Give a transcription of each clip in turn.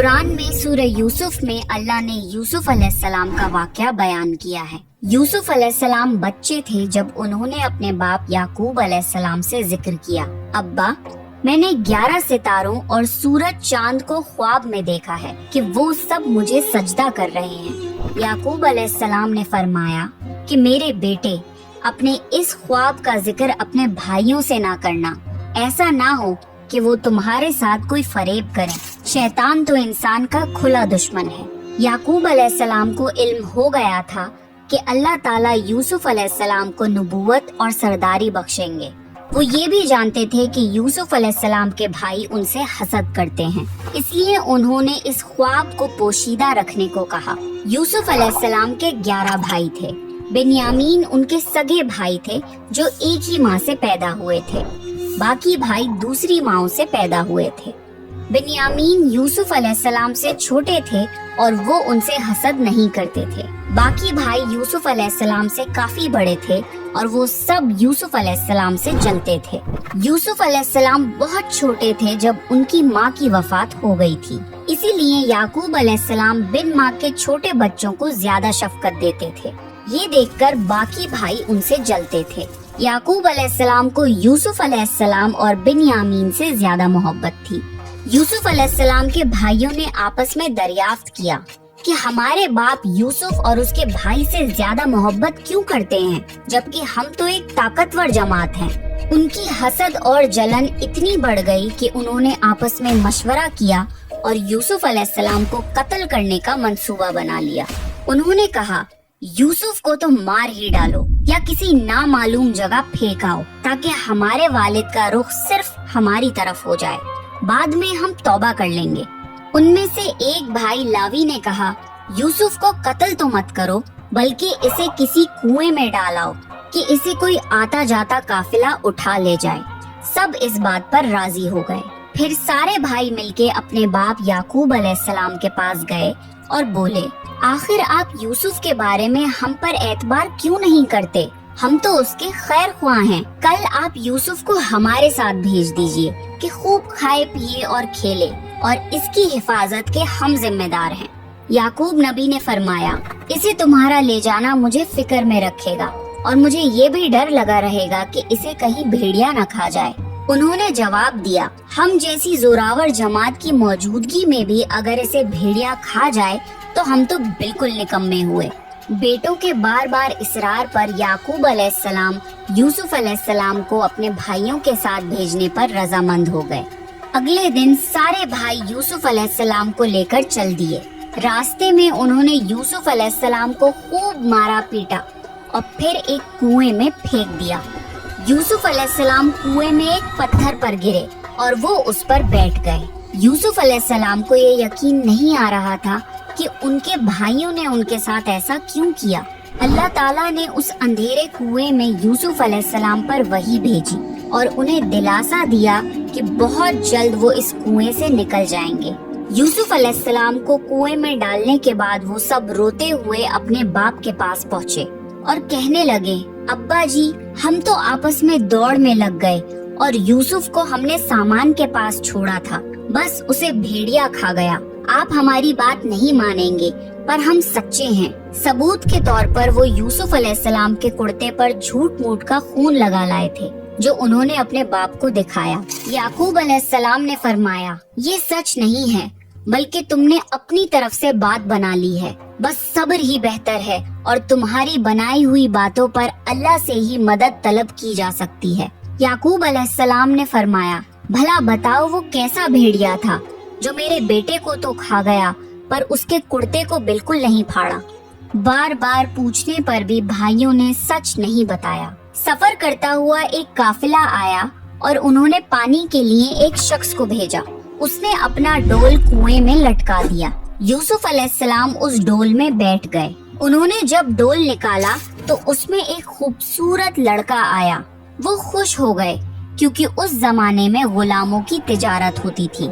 قرآن میں سورہ یوسف میں اللہ نے یوسف علیہ السلام کا واقعہ بیان کیا ہے۔ یوسف علیہ السلام بچے تھے جب انہوں نے اپنے باپ یعقوب علیہ السلام سے ذکر کیا، ابا میں نے 11 ستاروں اور سورج چاند کو خواب میں دیکھا ہے کہ وہ سب مجھے سجدہ کر رہے ہیں۔ یعقوب علیہ السلام نے فرمایا کہ میرے بیٹے، اپنے اس خواب کا ذکر اپنے بھائیوں سے نہ کرنا، ایسا نہ ہو کہ وہ تمہارے ساتھ کوئی فریب کریں۔ شیطان تو انسان کا کھلا دشمن ہے۔ یعقوب علیہ السلام کو علم ہو گیا تھا کہ اللہ تعالیٰ یوسف علیہ السلام کو نبوت اور سرداری بخشیں گے۔ وہ یہ بھی جانتے تھے کہ یوسف علیہ السلام کے بھائی ان سے حسد کرتے ہیں، اس لیے انہوں نے اس خواب کو پوشیدہ رکھنے کو کہا۔ یوسف علیہ السلام کے 11 بھائی تھے۔ بنیامین ان کے سگے بھائی تھے جو ایک ہی ماں سے پیدا ہوئے تھے، باقی بھائی دوسری ماؤں سے پیدا ہوئے تھے۔ بنیامین یوسف علیہ السلام سے چھوٹے تھے اور وہ ان سے حسد نہیں کرتے تھے۔ باقی بھائی یوسف علیہ السلام سے کافی بڑے تھے اور وہ سب یوسف علیہ السلام سے جلتے تھے۔ یوسف علیہ السلام بہت چھوٹے تھے جب ان کی ماں کی وفات ہو گئی تھی، اسی لیے یعقوب علیہ السلام بن ماں کے چھوٹے بچوں کو زیادہ شفقت دیتے تھے۔ یہ دیکھ کر باقی بھائی ان سے جلتے تھے۔ یعقوب علیہ السلام کو یوسف علیہ السلام اور بنیامین سے زیادہ محبت تھی۔ یوسف علیہ السلام کے بھائیوں نے آپس میں دریافت کیا کہ ہمارے باپ یوسف اور اس کے بھائی سے زیادہ محبت کیوں کرتے ہیں، جبکہ ہم تو ایک طاقتور جماعت ہیں۔ ان کی حسد اور جلن اتنی بڑھ گئی کہ انہوں نے آپس میں مشورہ کیا اور یوسف علیہ السلام کو قتل کرنے کا منصوبہ بنا لیا۔ انہوں نے کہا، یوسف کو تو مار ہی ڈالو یا کسی نامعلوم جگہ پھینکاؤ تاکہ ہمارے والد کا رخ صرف ہماری طرف ہو جائے، بعد میں ہم توبہ کر لیں گے۔ ان میں سے ایک بھائی لاوی نے کہا، یوسف کو قتل تو مت کرو بلکہ اسے کسی کنویں میں ڈالاؤ کہ اسے کوئی آتا جاتا قافلہ اٹھا لے جائے۔ سب اس بات پر راضی ہو گئے۔ پھر سارے بھائی مل کے اپنے باپ یعقوب علیہ السلام کے پاس گئے اور بولے، آخر آپ یوسف کے بارے میں ہم پر اعتبار کیوں نہیں کرتے؟ ہم تو اس کے خیر خواہ ہیں۔ کل آپ یوسف کو ہمارے ساتھ بھیج دیجئے کہ خوب کھائے پیے اور کھیلے، اور اس کی حفاظت کے ہم ذمہ دار ہیں۔ یعقوب نبی نے فرمایا، اسے تمہارا لے جانا مجھے فکر میں رکھے گا اور مجھے یہ بھی ڈر لگا رہے گا کہ اسے کہیں بھیڑیا نہ کھا جائے۔ انہوں نے جواب دیا، ہم جیسی زوراور جماعت کی موجودگی میں بھی اگر اسے بھیڑیا کھا جائے تو ہم تو بالکل نکمے ہوئے۔ بیٹوں کے بار بار اصرار پر یعقوب علیہ السلام یوسف علیہ السلام کو اپنے بھائیوں کے ساتھ بھیجنے پر رضامند ہو گئے۔ اگلے دن سارے بھائی یوسف علیہ السلام کو لے کر چل دیے۔ راستے میں انہوں نے یوسف علیہ السلام کو خوب مارا پیٹا اور پھر ایک کنویں میں پھینک دیا۔ یوسف علیہ السلام کنویں میں ایک پتھر پر گرے اور وہ اس پر بیٹھ گئے۔ یوسف علیہ السلام کو یہ یقین نہیں آ رہا تھا کہ ان کے بھائیوں نے ان کے ساتھ ایسا کیوں کیا۔ اللہ تعالیٰ نے اس اندھیرے کنویں میں یوسف علیہ السلام پر وحی بھیجی اور انہیں دلاسا دیا کہ بہت جلد وہ اس کنویں سے نکل جائیں گے۔ یوسف علیہ السلام کو کنویں میں ڈالنے کے بعد وہ سب روتے ہوئے اپنے باپ کے پاس پہنچے اور کہنے لگے، ابا جی، ہم تو آپس میں دوڑ میں لگ گئے اور یوسف کو ہم نے سامان کے پاس چھوڑا تھا، بس اسے بھیڑیا کھا گیا۔ آپ ہماری بات نہیں مانیں گے پر ہم سچے ہیں۔ ثبوت کے طور پر وہ یوسف علیہ السلام کے کرتے پر جھوٹ موٹ کا خون لگا لائے تھے جو انہوں نے اپنے باپ کو دکھایا۔ یعقوب علیہ السلام نے فرمایا، یہ سچ نہیں ہے بلکہ تم نے اپنی طرف سے بات بنا لی ہے، بس صبر ہی بہتر ہے اور تمہاری بنائی ہوئی باتوں پر اللہ سے ہی مدد طلب کی جا سکتی ہے۔ یعقوب علیہ السلام نے فرمایا، بھلا بتاؤ وہ کیسا بھیڑیا تھا جو میرے بیٹے کو تو کھا گیا پر اس کے کرتے کو بالکل نہیں پھاڑا۔ بار بار پوچھنے پر بھی بھائیوں نے سچ نہیں بتایا۔ سفر کرتا ہوا ایک قافلہ آیا اور انہوں نے پانی کے لیے ایک شخص کو بھیجا۔ اس نے اپنا ڈول کنویں میں لٹکا دیا۔ یوسف علیہ السلام اس ڈول میں بیٹھ گئے۔ انہوں نے جب ڈول نکالا تو اس میں ایک خوبصورت لڑکا آیا۔ وہ خوش ہو گئے کیونکہ اس زمانے میں غلاموں کی تجارت ہوتی تھی۔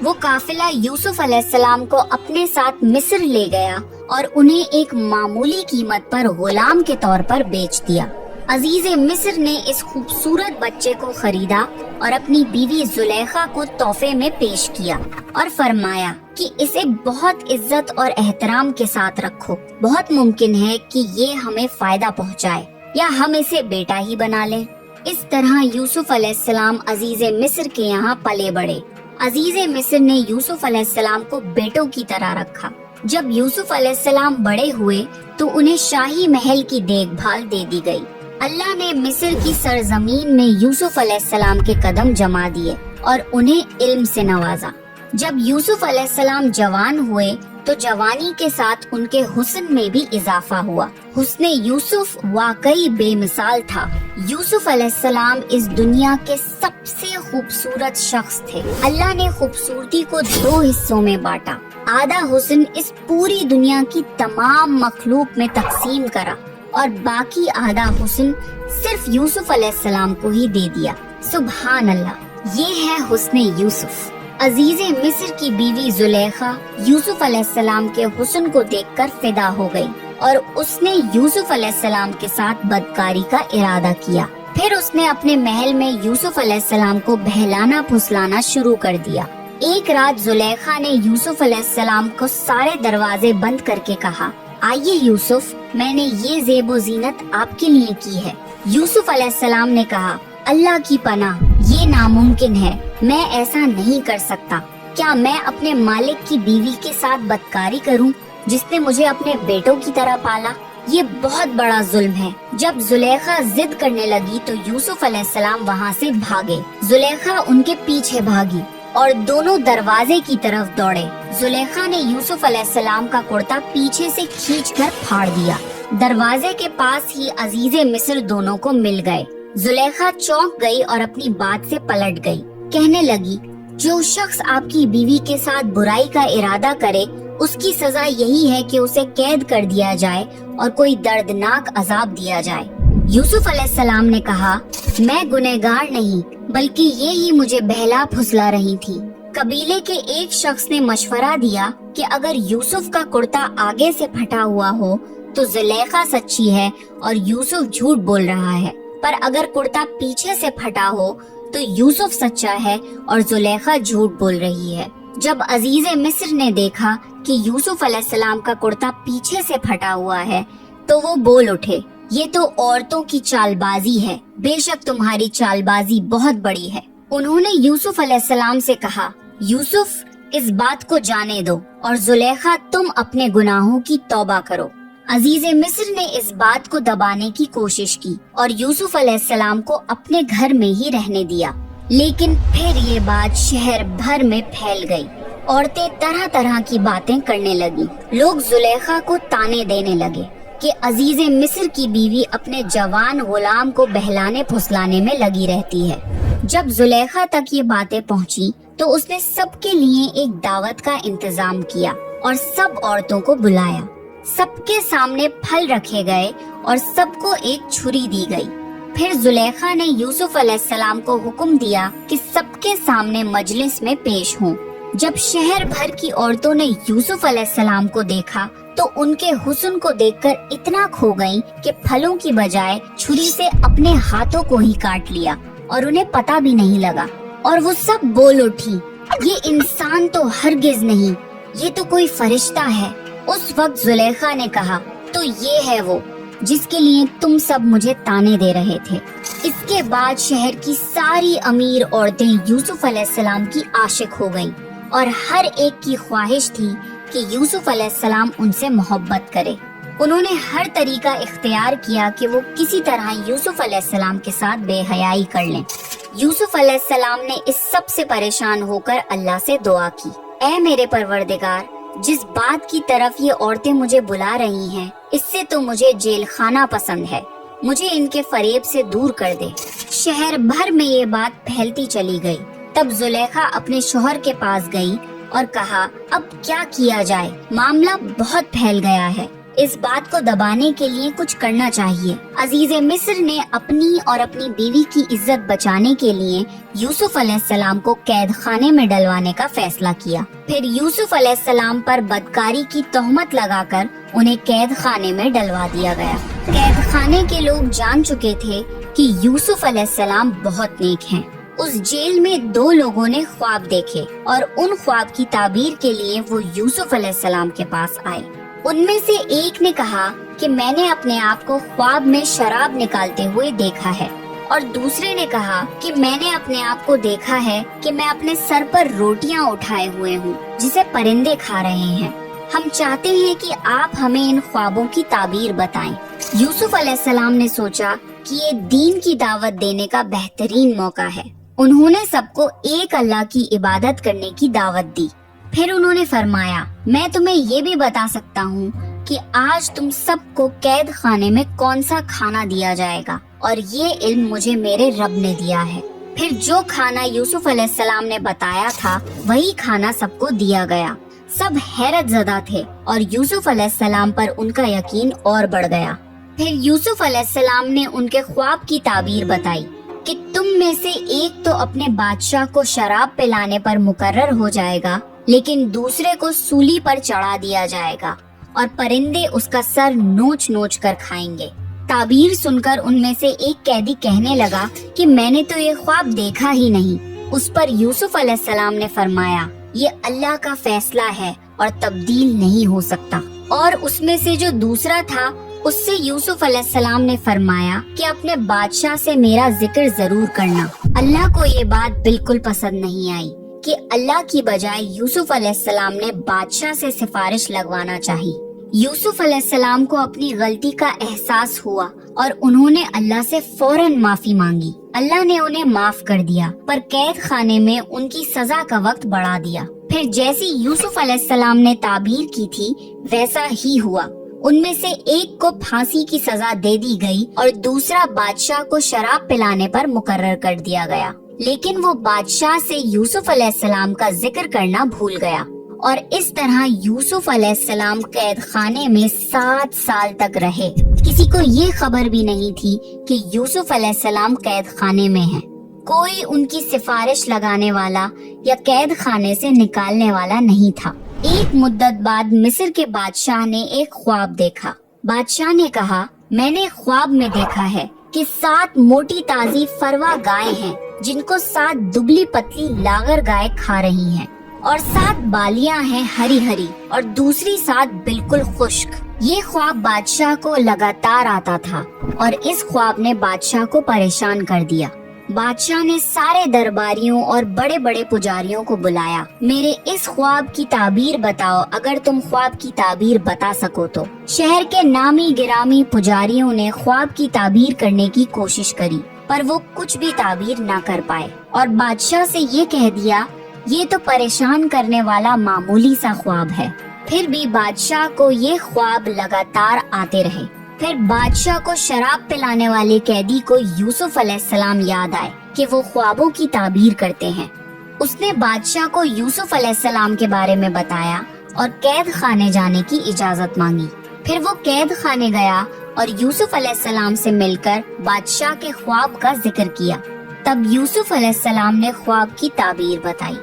وہ قافلہ یوسف علیہ السلام کو اپنے ساتھ مصر لے گیا اور انہیں ایک معمولی قیمت پر غلام کے طور پر بیچ دیا۔ عزیز مصر نے اس خوبصورت بچے کو خریدا اور اپنی بیوی زلیخا کو تحفے میں پیش کیا اور فرمایا، کہ اسے بہت عزت اور احترام کے ساتھ رکھو، بہت ممکن ہے کہ یہ ہمیں فائدہ پہنچائے یا ہم اسے بیٹا ہی بنا لیں۔ اس طرح یوسف علیہ السلام عزیز مصر کے یہاں پلے بڑھے۔ عزیز مصر نے یوسف علیہ السلام کو بیٹوں کی طرح رکھا۔ جب یوسف علیہ السلام بڑے ہوئے تو انہیں شاہی محل کی دیکھ بھال دے دی گئی۔ اللہ نے مصر کی سرزمین میں یوسف علیہ السلام کے قدم جما دیے اور انہیں علم سے نوازا۔ جب یوسف علیہ السلام جوان ہوئے تو جوانی کے ساتھ ان کے حسن میں بھی اضافہ ہوا۔ حسن یوسف واقعی بے مثال تھا۔ یوسف علیہ السلام اس دنیا کے سب سے خوبصورت شخص تھے۔ اللہ نے خوبصورتی کو 2 حصوں میں بانٹا۔ آدھا حسن اس پوری دنیا کی تمام مخلوق میں تقسیم کرا اور باقی آدھا حسن صرف یوسف علیہ السلام کو ہی دے دیا۔ سبحان اللہ، یہ ہے حسن یوسف۔ عزیز مصر کی بیوی زلیخا یوسف علیہ السلام کے حسن کو دیکھ کر فدا ہو گئی اور اس نے یوسف علیہ السلام کے ساتھ بدکاری کا ارادہ کیا۔ پھر اس نے اپنے محل میں یوسف علیہ السلام کو بہلانا پھسلانا شروع کر دیا۔ ایک رات زلیخا نے یوسف علیہ السلام کو سارے دروازے بند کر کے کہا، آئیے یوسف، میں نے یہ زیب و زینت آپ کے لیے کی ہے۔ یوسف علیہ السلام نے کہا، اللہ کی پناہ، یہ ناممکن ہے، میں ایسا نہیں کر سکتا۔ کیا میں اپنے مالک کی بیوی کے ساتھ بدکاری کروں جس نے مجھے اپنے بیٹوں کی طرح پالا؟ یہ بہت بڑا ظلم ہے۔ جب زلیخا ضد کرنے لگی تو یوسف علیہ السلام وہاں سے بھاگے۔ زلیخا ان کے پیچھے بھاگی اور دونوں دروازے کی طرف دوڑے۔ زلیخا نے یوسف علیہ السلام کا کرتا پیچھے سے کھینچ کر پھاڑ دیا۔ دروازے کے پاس ہی عزیز مصر دونوں کو مل گئے۔ زلیخا چونک گئی اور اپنی بات سے پلٹ گئی۔ کہنے لگی، جو شخص آپ کی بیوی کے ساتھ برائی کا ارادہ کرے اس کی سزا یہی ہے کہ اسے قید کر دیا جائے اور کوئی دردناک عذاب دیا جائے۔ یوسف علیہ السلام نے کہا، میں گنہگار نہیں بلکہ یہی مجھے بہلا پھسلا رہی تھی۔ قبیلے کے ایک شخص نے مشورہ دیا کہ اگر یوسف کا کرتا آگے سے پھٹا ہوا ہو تو زلیخا سچی ہے اور یوسف جھوٹ بول رہا ہے، پر اگر کرتا پیچھے سے پھٹا ہو تو یوسف سچا ہے اور زلیخا جھوٹ بول رہی ہے۔ جب عزیز مصر نے دیکھا کہ یوسف علیہ السلام کا کرتا پیچھے سے پھٹا ہوا ہے تو وہ بول اٹھے، یہ تو عورتوں کی چال بازی ہے، بے شک تمہاری چال بازی بہت بڑی ہے۔ انہوں نے یوسف علیہ السلام سے کہا، یوسف، اس بات کو جانے دو اور زلیخا تم اپنے گناہوں کی توبہ کرو۔ عزیز مصر نے اس بات کو دبانے کی کوشش کی اور یوسف علیہ السلام کو اپنے گھر میں ہی رہنے دیا، لیکن پھر یہ بات شہر بھر میں پھیل گئی۔ عورتیں طرح طرح کی باتیں کرنے لگی۔ لوگ زلیخا کو تانے دینے لگے کہ عزیز مصر کی بیوی اپنے جوان غلام کو بہلانے پھسلانے میں لگی رہتی ہے۔ جب زلیخا تک یہ باتیں پہنچی تو اس نے سب کے لیے ایک دعوت کا انتظام کیا اور سب عورتوں کو بلایا۔ سب کے سامنے پھل رکھے گئے اور سب کو ایک چھری دی گئی۔ پھر زلیخا نے یوسف علیہ السلام کو حکم دیا کہ سب کے سامنے مجلس میں پیش ہوں۔ جب شہر بھر کی عورتوں نے یوسف علیہ السلام کو دیکھا تو ان کے حسن کو دیکھ کر اتنا کھو گئیں کہ پھلوں کی بجائے چھری سے اپنے ہاتھوں کو ہی کاٹ لیا اور انہیں پتہ بھی نہیں لگا، اور وہ سب بول اٹھی، یہ انسان تو ہرگز نہیں، یہ تو کوئی فرشتہ ہے۔ اس وقت زلیخا نے کہا، تو یہ ہے وہ جس کے لیے تم سب مجھے تانے دے رہے تھے۔ اس کے بعد شہر کی ساری امیر عورتیں یوسف علیہ السلام کی عاشق ہو گئیں اور ہر ایک کی خواہش تھی کہ یوسف علیہ السلام ان سے محبت کرے۔ انہوں نے ہر طریقہ اختیار کیا کہ وہ کسی طرح یوسف علیہ السلام کے ساتھ بے حیائی کر لیں۔ یوسف علیہ السلام نے اس سب سے پریشان ہو کر اللہ سے دعا کی، اے میرے پروردگار، جس بات کی طرف یہ عورتیں مجھے بلا رہی ہیں اس سے تو مجھے جیل خانہ پسند ہے، مجھے ان کے فریب سے دور کر دے۔ شہر بھر میں یہ بات پھیلتی چلی گئی۔ تب زلیخا اپنے شوہر کے پاس گئی اور کہا، اب کیا کیا جائے، معاملہ بہت پھیل گیا ہے، اس بات کو دبانے کے لیے کچھ کرنا چاہیے۔ عزیز مصر نے اپنی اور اپنی بیوی کی عزت بچانے کے لیے یوسف علیہ السلام کو قید خانے میں ڈلوانے کا فیصلہ کیا۔ پھر یوسف علیہ السلام پر بدکاری کی تہمت لگا کر انہیں قید خانے میں ڈلوا دیا گیا۔ قید خانے کے لوگ جان چکے تھے کہ یوسف علیہ السلام بہت نیک ہیں۔ اس جیل میں 2 لوگوں نے خواب دیکھے اور ان خواب کی تعبیر کے لیے وہ یوسف علیہ السلام کے پاس آئے۔ ان میں سے ایک نے کہا کہ میں نے اپنے آپ کو خواب میں شراب نکالتے ہوئے دیکھا ہے، اور دوسرے نے کہا کہ میں نے اپنے آپ کو دیکھا ہے کہ میں اپنے سر پر روٹیاں اٹھائے ہوئے ہوں جسے پرندے کھا رہے ہیں۔ ہم چاہتے ہیں کہ آپ ہمیں ان خوابوں کی تعبیر بتائیں۔ یوسف علیہ السلام نے سوچا کہ یہ دین کی دعوت دینے کا بہترین موقع ہے۔ انہوں نے سب کو ایک اللہ کی عبادت کرنے کی دعوت دی۔ پھر انہوں نے فرمایا، میں تمہیں یہ بھی بتا سکتا ہوں کہ آج تم سب کو قید خانے میں کون سا کھانا دیا جائے گا، اور یہ علم مجھے میرے رب نے دیا ہے۔ پھر جو کھانا یوسف علیہ السلام نے بتایا تھا وہی کھانا سب کو دیا گیا۔ سب حیرت زدہ تھے اور یوسف علیہ السلام پر ان کا یقین اور بڑھ گیا۔ پھر یوسف علیہ السلام نے ان کے خواب کی تعبیر بتائی کہ تم میں سے ایک تو اپنے بادشاہ کو شراب پلانے پر مقرر ہو جائے گا، لیکن دوسرے کو سولی پر چڑھا دیا جائے گا اور پرندے اس کا سر نوچ نوچ کر کھائیں گے۔ تعبیر سن کر ان میں سے ایک قیدی کہنے لگا کہ میں نے تو یہ خواب دیکھا ہی نہیں۔ اس پر یوسف علیہ السلام نے فرمایا، یہ اللہ کا فیصلہ ہے اور تبدیل نہیں ہو سکتا۔ اور اس میں سے جو دوسرا تھا اس سے یوسف علیہ السلام نے فرمایا کہ اپنے بادشاہ سے میرا ذکر ضرور کرنا۔ اللہ کو یہ بات بالکل پسند نہیں آئی کہ اللہ کی بجائے یوسف علیہ السلام نے بادشاہ سے سفارش لگوانا چاہی۔ یوسف علیہ السلام کو اپنی غلطی کا احساس ہوا اور انہوں نے اللہ سے فوراً معافی مانگی۔ اللہ نے انہیں معاف کر دیا، پر قید خانے میں ان کی سزا کا وقت بڑھا دیا۔ پھر جیسی یوسف علیہ السلام نے تعبیر کی تھی ویسا ہی ہوا۔ ان میں سے ایک کو پھانسی کی سزا دے دی گئی اور دوسرا بادشاہ کو شراب پلانے پر مقرر کر دیا گیا، لیکن وہ بادشاہ سے یوسف علیہ السلام کا ذکر کرنا بھول گیا، اور اس طرح یوسف علیہ السلام قید خانے میں 7 سال تک رہے۔ کسی کو یہ خبر بھی نہیں تھی کہ یوسف علیہ السلام قید خانے میں ہیں۔ کوئی ان کی سفارش لگانے والا یا قید خانے سے نکالنے والا نہیں تھا۔ ایک مدت بعد مصر کے بادشاہ نے ایک خواب دیکھا۔ بادشاہ نے کہا، میں نے خواب میں دیکھا ہے کہ 7 موٹی تازی فروا گائے ہیں جن کو 7 دبلی پتلی لاغر گائے کھا رہی ہیں، اور 7 بالیاں ہیں ہری ہری اور دوسری 7 بالکل خشک۔ یہ خواب بادشاہ کو لگاتار آتا تھا اور اس خواب نے بادشاہ کو پریشان کر دیا۔ بادشاہ نے سارے درباریوں اور بڑے بڑے پجاریوں کو بلایا۔ میرے اس خواب کی تعبیر بتاؤ اگر تم خواب کی تعبیر بتا سکو تو۔ شہر کے نامی گرامی پجاریوں نے خواب کی تعبیر کرنے کی کوشش کری، پر وہ کچھ بھی تعبیر نہ کر پائے، اور بادشاہ سے یہ کہہ دیا، یہ تو پریشان کرنے والا معمولی سا خواب ہے۔ پھر بھی بادشاہ کو یہ خواب لگاتار آتے رہے۔ پھر بادشاہ کو شراب پلانے والے قیدی کو یوسف علیہ السلام یاد آئے کہ وہ خوابوں کی تعبیر کرتے ہیں۔ اس نے بادشاہ کو یوسف علیہ السلام کے بارے میں بتایا اور قید خانے جانے کی اجازت مانگی۔ پھر وہ قید خانے گیا اور یوسف علیہ السلام سے مل کر بادشاہ کے خواب کا ذکر کیا۔ تب یوسف علیہ السلام نے خواب کی تعبیر بتائی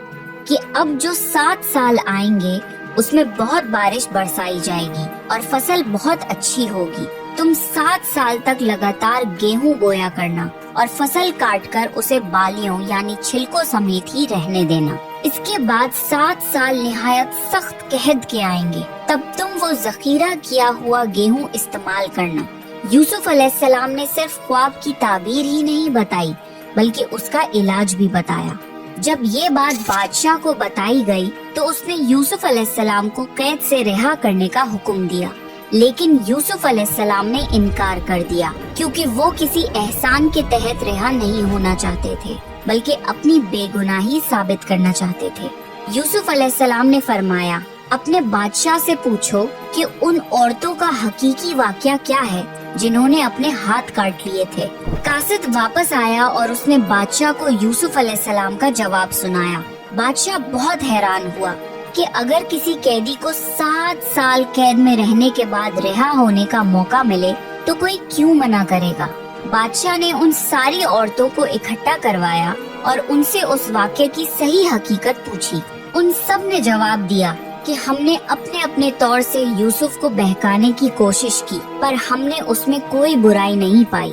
کہ اب جو 7 سال آئیں گے اس میں بہت بارش برسائی جائے گی اور فصل بہت اچھی ہوگی۔ تم 7 سال تک لگاتار گیہوں بویا کرنا اور فصل کاٹ کر اسے بالیوں یعنی چھلکوں سمیت ہی رہنے دینا۔ اس کے بعد 7 سال نہایت سخت قحط کے آئیں گے، تب تم وہ ذخیرہ کیا ہوا گیہوں استعمال کرنا۔ یوسف علیہ السلام نے صرف خواب کی تعبیر ہی نہیں بتائی بلکہ اس کا علاج بھی بتایا۔ جب یہ بات بادشاہ کو بتائی گئی تو اس نے یوسف علیہ السلام کو قید سے رہا کرنے کا حکم دیا، لیکن یوسف علیہ السلام نے انکار کر دیا کیونکہ وہ کسی احسان کے تحت رہا نہیں ہونا چاہتے تھے بلکہ اپنی بے گناہی ثابت کرنا چاہتے تھے۔ یوسف علیہ السلام نے فرمایا، اپنے بادشاہ سے پوچھو کہ ان عورتوں کا حقیقی واقعہ کیا ہے جنہوں نے اپنے ہاتھ کاٹ لیے تھے۔ قاصد واپس آیا اور اس نے بادشاہ کو یوسف علیہ السلام کا جواب سنایا۔ بادشاہ بہت حیران ہوا کہ اگر کسی قیدی کو 7 سال قید میں رہنے کے بعد رہا ہونے کا موقع ملے تو کوئی کیوں منع کرے گا۔ بادشاہ نے ان ساری عورتوں کو اکٹھا کروایا اور ان سے اس واقعے کی صحیح حقیقت پوچھی۔ ان سب نے جواب دیا کہ ہم نے اپنے اپنے طور سے یوسف کو بہکانے کی کوشش کی، پر ہم نے اس میں کوئی برائی نہیں پائی۔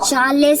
40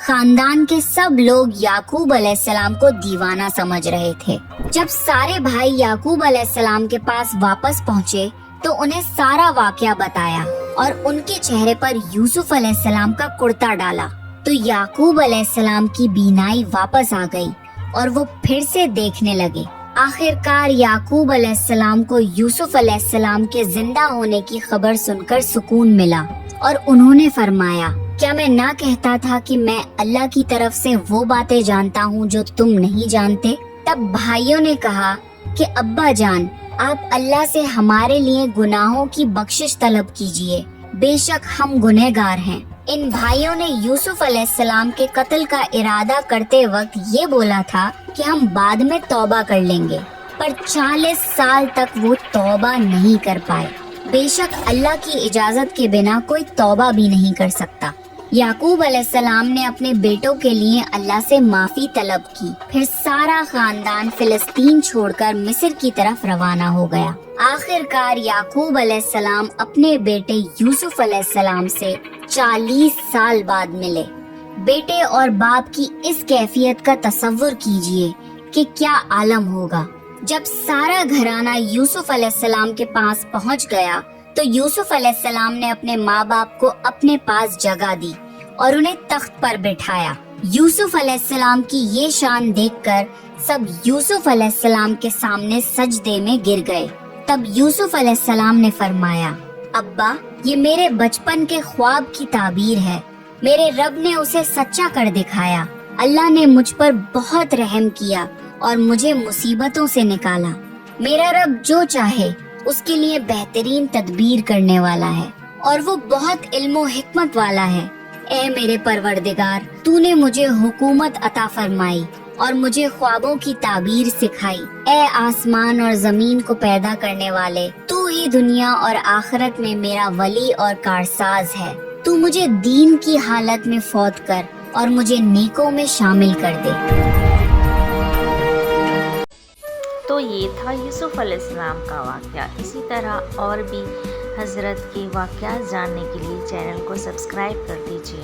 خاندان کے سب لوگ یعقوب علیہ السلام کو دیوانہ سمجھ رہے تھے۔ جب سارے بھائی یعقوب علیہ السلام کے پاس واپس پہنچے تو انہیں سارا واقعہ بتایا اور ان کے چہرے پر یوسف علیہ السلام کا کرتا ڈالا تو یعقوب علیہ السلام کی بینائی واپس آ گئی اور وہ پھر سے دیکھنے لگے۔ آخر کار یعقوب علیہ السلام کو یوسف علیہ السلام کے زندہ ہونے کی خبر سن کر سکون ملا اور انہوں نے فرمایا، کیا میں نہ کہتا تھا کہ میں اللہ کی طرف سے وہ باتیں جانتا ہوں جو تم نہیں جانتے؟ تب بھائیوں نے کہا کہ ابا جان، آپ اللہ سے ہمارے لیے گناہوں کی بخشش طلب کیجئے، بے شک ہم گنہگار ہیں۔ ان بھائیوں نے یوسف علیہ السلام کے قتل کا ارادہ کرتے وقت یہ بولا تھا کہ ہم بعد میں توبہ کر لیں گے، پر 40 سال تک وہ توبہ نہیں کر پائے۔ بے شک اللہ کی اجازت کے بنا کوئی توبہ بھی نہیں کر سکتا۔ یعقوب علیہ السلام نے اپنے بیٹوں کے لیے اللہ سے معافی طلب کی، پھر سارا خاندان فلسطین چھوڑ کر مصر کی طرف روانہ ہو گیا۔ آخر کار یعقوب علیہ السلام اپنے بیٹے یوسف علیہ السلام سے 40 سال بعد ملے۔ بیٹے اور باپ کی اس کیفیت کا تصور کیجئے کہ کیا عالم ہوگا۔ جب سارا گھرانہ یوسف علیہ السلام کے پاس پہنچ گیا تو یوسف علیہ السلام نے اپنے ماں باپ کو اپنے پاس جگہ دی اور انہیں تخت پر بٹھایا۔ یوسف علیہ السلام کی یہ شان دیکھ کر سب یوسف علیہ السلام کے سامنے سجدے میں گر گئے۔ تب یوسف علیہ السلام نے فرمایا، ابا، یہ میرے بچپن کے خواب کی تعبیر ہے، میرے رب نے اسے سچا کر دکھایا۔ اللہ نے مجھ پر بہت رحم کیا اور مجھے مصیبتوں سے نکالا۔ میرا رب جو چاہے اس کے لیے بہترین تدبیر کرنے والا ہے اور وہ بہت علم و حکمت والا ہے۔ اے میرے پروردگار، تو نے مجھے حکومت عطا فرمائی اور مجھے خوابوں کی تعبیر سکھائی۔ اے آسمان اور زمین کو پیدا کرنے والے، تو ہی دنیا اور آخرت میں میرا ولی اور کارساز ہے۔ تو مجھے دین کی حالت میں فوت کر اور مجھے نیکوں میں شامل کر دے۔ تو یہ تھا یوسف علیہ السلام کا واقعہ۔ اسی طرح اور بھی حضرت کے واقعات جاننے کے لیے چینل کو سبسکرائب کر دیجیے۔